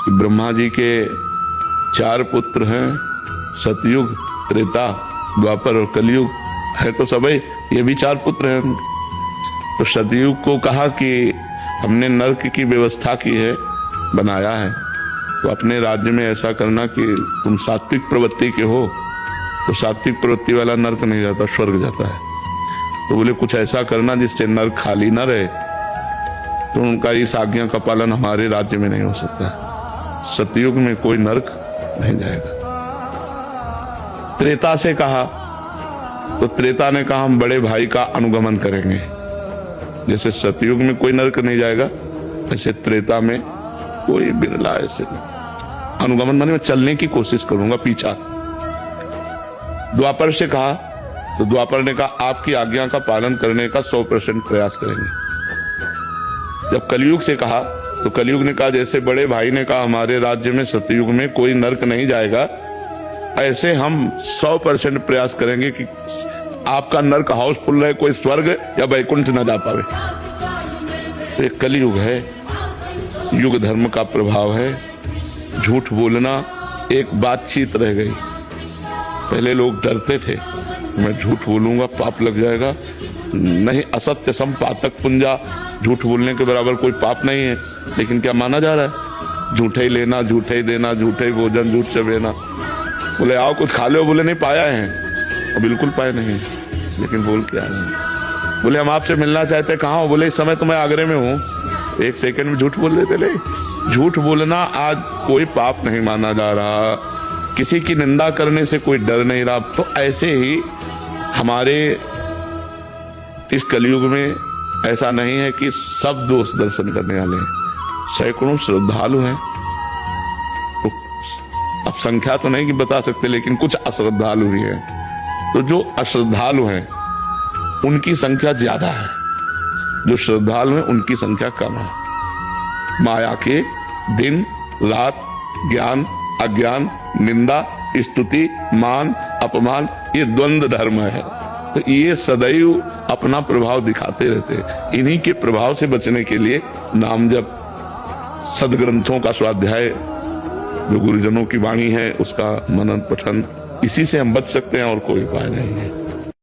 कि ब्रह्मा जी के 4 पुत्र हैं, सतयुग, त्रेता, द्वापर और कलयुग है तो सभी ये भी 4 पुत्र हैं। तो सतयुग को कहा कि हमने नरक की व्यवस्था की है, बनाया है, तो अपने राज्य में ऐसा करना कि तुम सात्विक प्रवृत्ति के हो, तो सात्विक प्रवृत्ति वाला नरक नहीं जाता, स्वर्ग जाता है। तो बोले कुछ ऐसा करना जिससे नरक खाली न रहे। तो उनका इस आज्ञा का पालन हमारे राज्य में नहीं हो सकता, सतयुग में कोई नरक नहीं जाएगा। त्रेता से कहा तो त्रेता ने कहा हम बड़े भाई का अनुगमन करेंगे। जैसे सतयुग में कोई नरक नहीं जाएगा, ऐसे त्रेता में कोई बिरला ऐसे अनुगमन माने मैं चलने की कोशिश करूंगा पीछा। द्वापर से कहा तो द्वापर ने कहा आपकी आज्ञा का पालन करने का 100% प्रयास करेंगे। जब कलयुग से कहा तो कलयुग ने कहा जैसे बड़े भाई ने कहा हमारे राज्य में सतयुग में कोई नरक नहीं जाएगा, ऐसे हम 100% प्रयास करेंगे कि आपका नरक हाउसफुल रहे, कोई स्वर्ग या वैकुंठ न जा पावे। तो एक कलयुग है, युग धर्म का प्रभाव है। झूठ बोलना एक बातचीत रह गई। पहले लोग डरते थे मैं झूठ बोलूंगा पाप लग जाएगा, नहीं, असत्य सम पातक पुंजा, झूठ बोलने के बराबर कोई पाप नहीं है। लेकिन क्या माना जा रहा है? झूठे ही लेना, झूठे ही देना, झूठे ही भोजन, झूठ चबेना। बोले आओ कुछ खा लो, बोले नहीं पाया है, और बिल्कुल पाए नहीं, लेकिन बोल के आए। बोले हम आपसे मिलना चाहते, कहाँ हो? बोले इस समय तो मैं आगरे में हूँ। 1 सेकंड में झूठ बोल देते। ले झूठ बोलना आज कोई पाप नहीं माना जा रहा, किसी की निंदा करने से कोई डर नहीं रहा। तो ऐसे ही हमारे इस कलयुग में ऐसा नहीं है कि सब दोस्त दर्शन करने वाले हैं, सैकड़ों श्रद्धालु हैं। तो अब संख्या तो नहीं कि बता सकते, लेकिन कुछ अश्रद्धालु भी हैं। तो जो अश्रद्धालु हैं उनकी संख्या ज्यादा है, जो श्रद्धालु हैं उनकी संख्या कम है। माया के दिन रात, ज्ञान अज्ञान, निंदा स्तुति, मान अपमान, ये द्वंद्व धर्म है। तो ये सदैव अपना प्रभाव दिखाते रहते हैं। इन्हीं के प्रभाव से बचने के लिए नाम जप, सदग्रंथों का स्वाध्याय, जो गुरुजनों की वाणी है उसका मनन पठन, इसी से हम बच सकते हैं और कोई उपाय नहीं है।